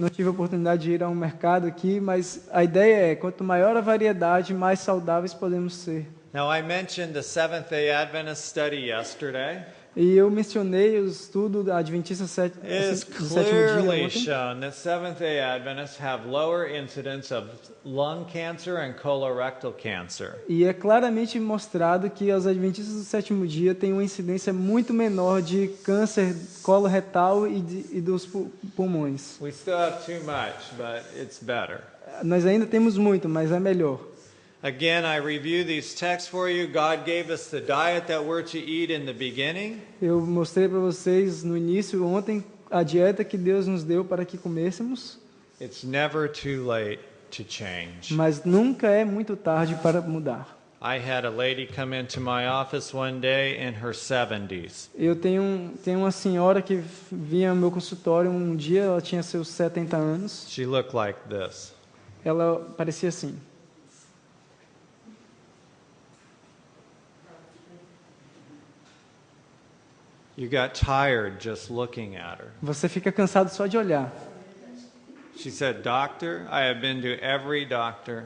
tive a oportunidade de ir a um mercado aqui, mas a ideia é, quanto maior a variedade, mais saudáveis podemos ser. Now, I mentioned the Seventh-day Adventist study yesterday. E eu mencionei o estudo da Adventista It is do sétimo dia clearly ontem, shown that Seventh-day Adventists have lower incidence of lung cancer and colorectal cancer. e é claramente mostrado que os Adventistas do sétimo dia têm uma incidência muito menor de câncer coloretal e dos pulmões. We still have too much, but it's better. Nós ainda temos muito, mas é melhor. Again, I review these texts for you. God gave us the diet that we're to eat in the beginning. Eu mostrei para vocês no início, ontem, a dieta que Deus nos deu para que comêssemos, It's never too late to change. mas nunca é muito tarde para mudar. I had a lady come into my office one day in her 70s. Eu tenho uma senhora que vinha ao meu consultório um dia, ela tinha seus 70 anos, She looked like this. ela parecia assim. You got tired just looking at her. Você fica cansado só de olhar. She said, Doctor, I have been to every doctor.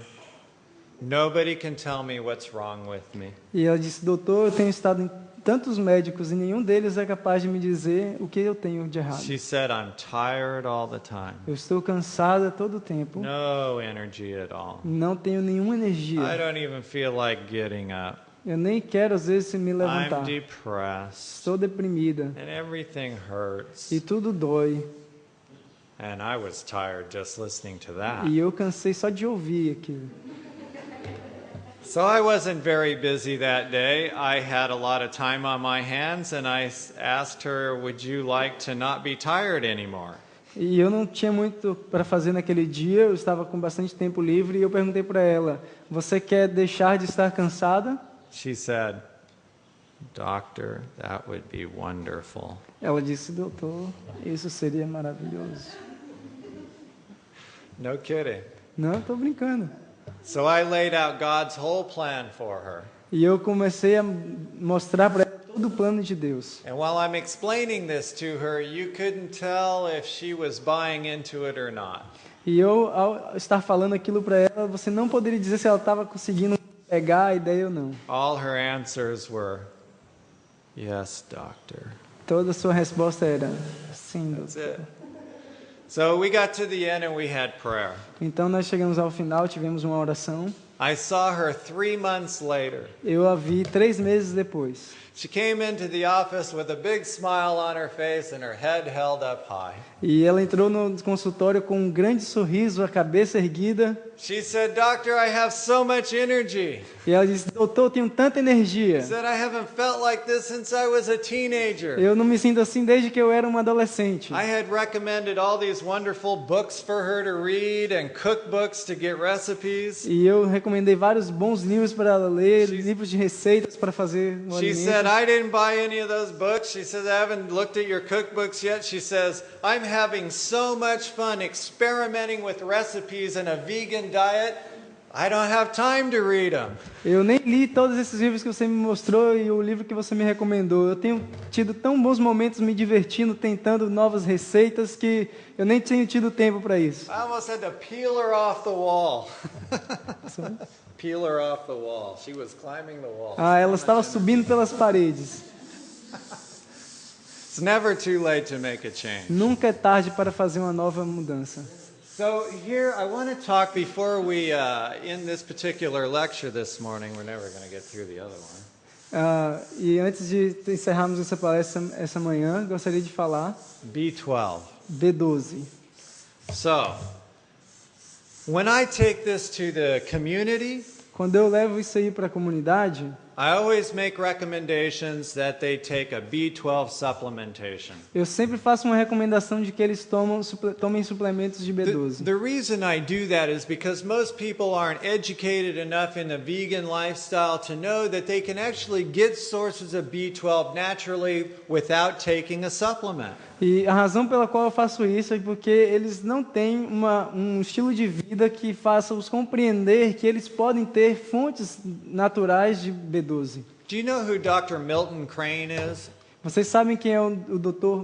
Nobody can tell me what's wrong with me. E ela disse, doutor, eu tenho estado em tantos médicos e nenhum deles é capaz de me dizer o que eu tenho de errado. She said, I'm tired all the time. Eu estou cansada todo o tempo. No energy at all. Não tenho nenhuma I energia. don't even feel like getting up. Eu nem quero, às vezes, me I'm levantar. depressed. Estou deprimida. And everything hurts. E tudo dói. And I was tired just listening to that. E eu cansei só de ouvir aquilo. So I wasn't very busy that day. I had a lot of time on my hands, and I asked her, would you like to not be tired anymore? E eu não tinha muito para fazer naquele dia, eu estava com bastante tempo livre, e eu perguntei para ela, você quer deixar de estar cansada? She said, Doctor, that would be wonderful. Ela disse, doutor, isso seria maravilhoso. No kidding. Não, estou brincando. So I laid out God's whole plan for her. E eu comecei a mostrar para ela todo o plano de Deus. And while I'm explaining this to her, you couldn't tell if she was buying into it or not. E eu, ao estar falando aquilo para ela, você não poderia dizer se ela estava conseguindo pegar a ideia ou não. All her answers were, yes, doctor. Toda a sua resposta era, sim, That's doutor. it. So we got to the end and we had prayer. Então nós chegamos ao final, tivemos uma oração. I saw her 3 months later. Eu a vi 3 meses depois. She came into the office with a big smile on her face and her head held up high. E ela entrou no consultório com um grande sorriso, a cabeça erguida. She said, Doctor, I have so much energy. E ela disse, doutor, eu tenho tanta energia. She said, I haven't felt like this since I was a teenager. Eu não me sinto assim desde que eu era uma adolescente. I had recommended all these wonderful books for her to read and cookbooks to get recipes. E eu recomendei vários bons livros para ela ler, livros de receitas para fazer um She alimento. said, I didn't buy any of those books. She says, I haven't looked at your cookbooks yet. She says, I'm having so much fun experimenting with recipes and a vegan diet. I don't have time to read them. Eu nem li todos esses livros que você me mostrou e o livro que você me recomendou. Eu tenho tido tão bons momentos me divertindo, tentando novas receitas, que eu nem tenho tido tempo para isso. I almost had to peel her off the wall. Peel her off the wall. She was climbing the wall. Ela estava subindo pelas paredes. It's never too late to make a change. Nunca é tarde para fazer uma nova mudança. So here, I want to talk before we end this particular lecture this morning. We're never going to get through the other one. E antes de encerrarmos essa palestra essa manhã, gostaria de falar B12. B12. So, when I take this to the community, Quando eu levo isso aí para a comunidade, I always make recommendations that they take a B12 supplementation. eu sempre faço uma recomendação de que eles tomem suplementos de B12. The reason I do that is because most people aren't educated enough in the vegan lifestyle to know that they can actually get sources of B12 naturally without taking a supplement. E a razão pela qual eu faço isso é porque eles não têm um estilo de vida que faça os compreender que eles podem ter fontes naturais de B12. Do you know who Dr. Milton Crane is? Vocês sabem quem é o Dr.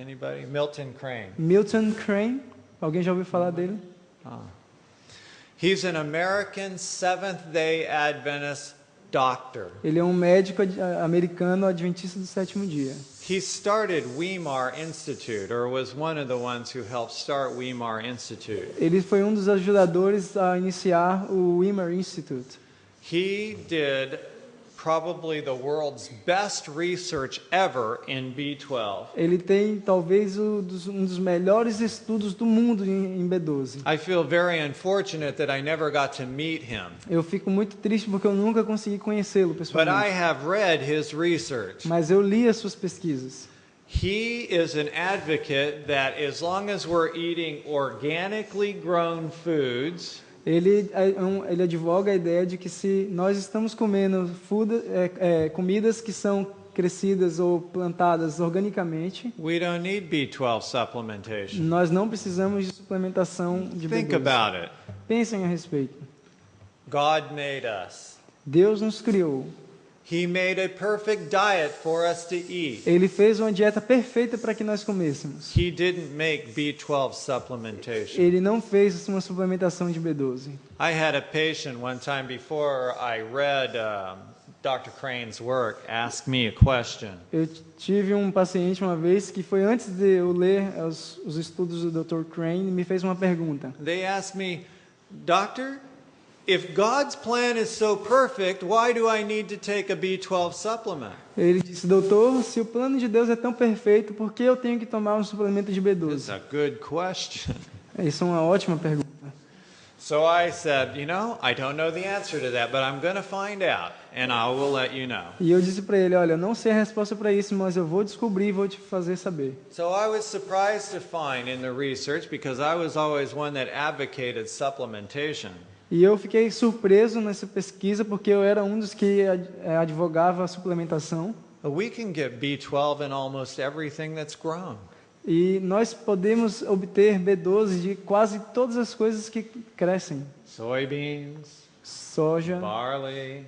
Anybody? Milton Crane. Milton Crane? Alguém já ouviu falar dele? He's an American Seventh-day Adventist doctor. Ele é um médico americano adventista do sétimo dia. He started Weimar Institute, or was one of the ones who helped start Weimar Institute. Ele foi um dos ajudadores a iniciar o Weimar Institute. He did probably the world's best research ever in B12. Ele tem talvez um dos melhores estudos do mundo em B12. I feel very unfortunate that I never got to meet him, Eu fico muito triste porque eu nunca consegui conhecê-lo but I pessoalmente. have read his research. Mas eu li as suas pesquisas. He is an advocate that as long as we're eating organically grown foods, Ele advoga a ideia de que se nós estamos comendo comidas que são crescidas ou plantadas organicamente, we don't need B12 supplementation. nós não precisamos de suplementação de Think B12. about it. Pensem a respeito. God made us. Deus nos criou. He made a perfect diet for us to eat. Ele fez uma dieta perfeita para que nós comêssemos. He didn't make B12 supplementation. Ele não fez uma suplementação de B12. I had a patient one time before I read Dr. Crane's work ask me a question. Eu tive um paciente uma vez que foi antes de eu ler os estudos do Dr. Crane, me fez uma pergunta. They asked me, Doctor, if God's plan is so perfect, why do I need to take a B12 supplement? Ele disse, doutor, se o plano de Deus é tão perfeito, por que eu tenho que tomar um suplemento de It's B12? a good question. Isso é uma ótima pergunta. So I said, I don't know the answer to that, but I'm going to find out, and I will let you know. E eu disse para ele, olha, eu não sei a resposta para isso, mas eu vou descobrir e vou te fazer saber. So I was surprised to find in the research, because I was always one that advocated supplementation. E eu fiquei surpreso nessa pesquisa porque eu era um dos que advogava a suplementação. We can get B12 in almost everything that's grown. E nós podemos obter B12 de quase todas as coisas que crescem. Soybeans, Soja, barley,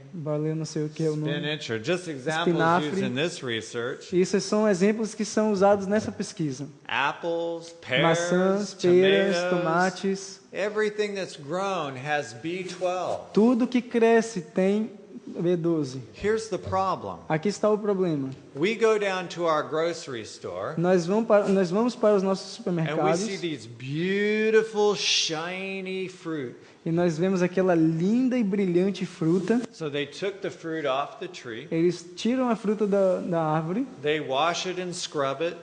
eu não sei o que é o nome. spinach are just examples Espinafre. used in this research. Isso são exemplos que são usados nessa pesquisa. Apples, pears, Maçãs, peras, tomatoes, tomates, everything that's grown has B12. tudo que cresce tem B12. Here's the problem. Aqui está o problema. We go down to our grocery store Nós vamos para os nossos and we supermercados see these beautiful shiny fruit. e nós vemos aquela linda e brilhante fruta. So they took the fruit off the tree, Eles tiram a fruta da árvore, they wash it and scrub it,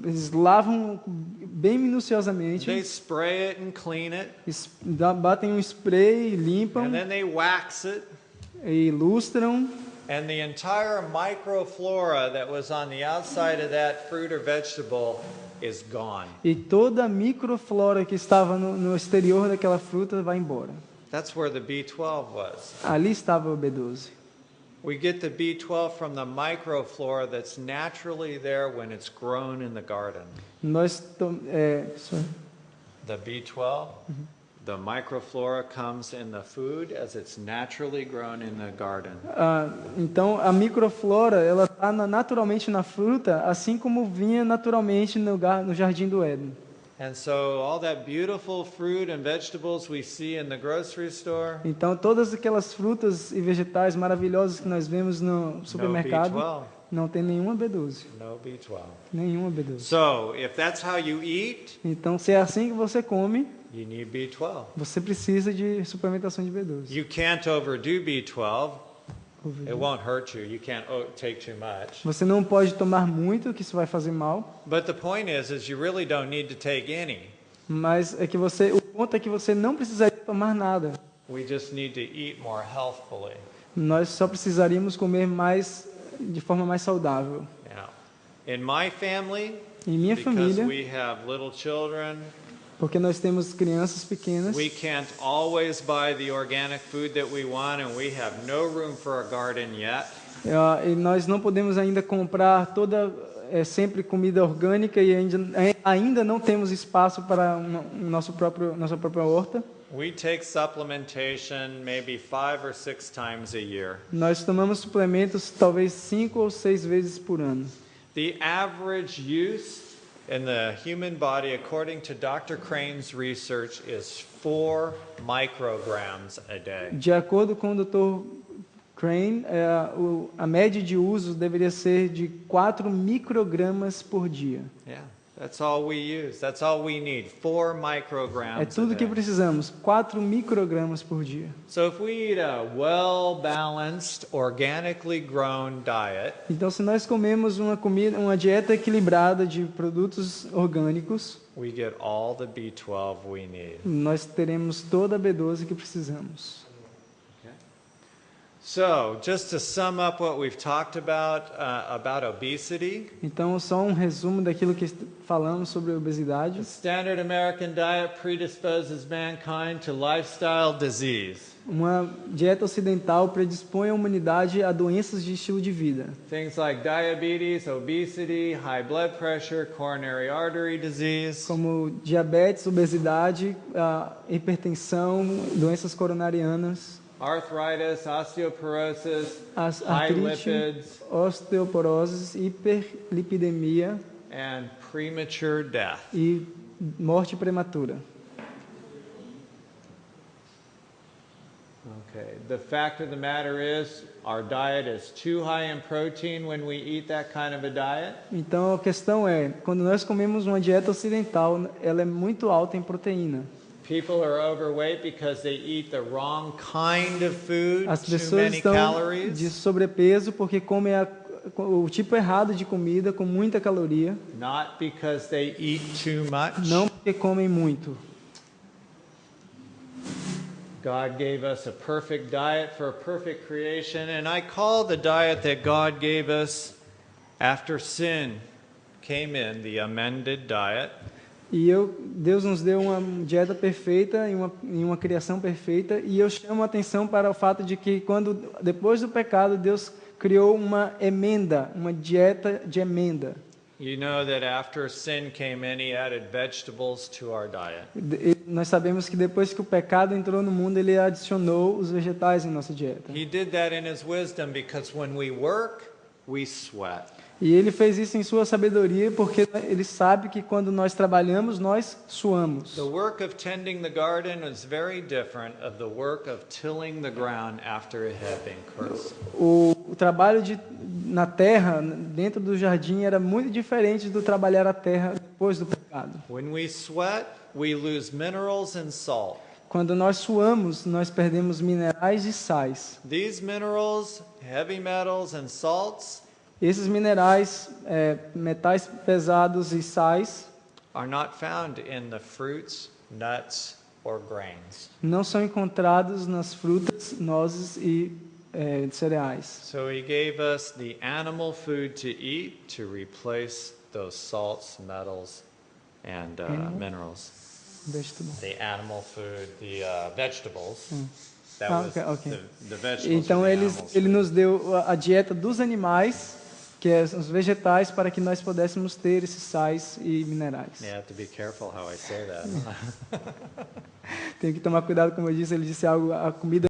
eles lavam bem minuciosamente, they spray it and clean it, batem um spray, limpam and then they wax it. e ilustram. And the entire microflora that was on the outside of that fruit or vegetable is gone. E toda a microflora que estava no exterior daquela fruta vai embora. That's where the B12 was. Ali estava o B12. We get the B12 from the microflora that's naturally there when it's grown in the garden. The B12, the microflora comes in the food as it's naturally grown in the garden. Então a microflora ela está naturalmente na fruta, assim como vinha naturalmente no jardim do Éden. And so all that beautiful fruit and vegetables we see in the grocery store, Então todas aquelas frutas e vegetais maravilhosos que nós vemos no supermercado B12. não tem nenhuma B12, No B12. nenhuma B12. So if that's how you eat, Então se é assim que você come, you need B12. você precisa de suplementação de B12. You can't overdo B12. It won't hurt you. You can't take too much. Você não pode tomar muito, que isso vai fazer mal, But the point is you really don't need to take any. mas é que o ponto é que você não precisaria tomar nada. We just need to eat more healthfully. Nós só precisaríamos comer mais de forma mais saudável. Now, in my family, Em minha because família, we have little children, porque nós temos crianças pequenas, we can't always buy the organic food that we want, and we have no room for a garden yet. e nós não podemos ainda comprar sempre comida orgânica e ainda não temos espaço para nossa própria horta. We take supplementation maybe 5 or 6 times a year. Nós tomamos suplementos talvez 5 ou 6 vezes por ano. The average use in the human body, according to Dr. Crane's research, is 4 micrograms a day. De acordo com o Dr. Crane, a média de uso deveria ser de 4 microgramas por dia. Yeah, that's all we use. That's all we need. 4 micrograms É tudo a que day. precisamos, 4 microgramas por dia. So if we eat a well-balanced, organically grown diet, Então, se nós comemos uma dieta equilibrada de produtos orgânicos, we get all the B12 we need. nós teremos toda a B12 que precisamos. So, just to sum up what we've talked about obesity, Então, só um resumo daquilo que falamos sobre a obesidade. the standard American diet predisposes mankind to lifestyle disease. Uma dieta ocidental predispõe a humanidade a doenças de estilo de vida, Things like diabetes, obesity, high blood pressure, coronary artery disease. como diabetes, obesidade, hipertensão, doenças coronarianas. arthritis, osteoporosis, As high artrite, lipids, osteoporose, hiperlipidemia and premature death. e morte prematura. Okay, the fact of the matter is, our diet is too high in protein when we eat that kind of a diet. Então a questão é, quando nós comemos uma dieta ocidental, ela é muito alta em proteína. People are overweight because they eat the wrong kind of food, As too pessoas many estão de calories, sobrepeso porque comem o tipo errado de comida com muita caloria, not because they eat too much. não porque comem muito. God gave us a perfect diet for a perfect creation, and I call the diet that God gave us after sin came in the amended diet. Deus nos deu uma dieta perfeita e uma criação perfeita, e eu chamo a atenção para o fato de que depois do pecado, Deus criou uma emenda, uma dieta de emenda. You know that after sin came in, He added vegetables to our diet. Nós sabemos que depois que o pecado entrou no mundo, Ele adicionou os vegetais em nossa dieta. He did that in His wisdom because when we work, we sweat. E Ele fez isso em sua sabedoria, porque Ele sabe que quando nós trabalhamos, nós suamos. The work of tending the garden was very different of the work of tilling the ground after it had been cursed. O trabalho na terra, dentro do jardim, era muito diferente do trabalhar a terra depois do pecado. When we sweat, we lose minerals and salt. Quando nós suamos, nós perdemos minerais e sais. These minerals, heavy metals and salts Esses minerais, metais pesados e sais, are not found in the fruits, nuts or grains. não são encontrados nas frutas, nozes e cereais. So He gave us the animal food to eat to replace those salts, metals and minerals. Vegetable. The animal food, the vegetables. That Ah, was okay. the vegetables. Então were the ele animals' nos deu a dieta dos animais, que são os vegetais, para que nós pudéssemos ter esses sais e minerais. You have to be careful how I say that. Tem que tomar cuidado, como eu disse, ele disse algo, a comida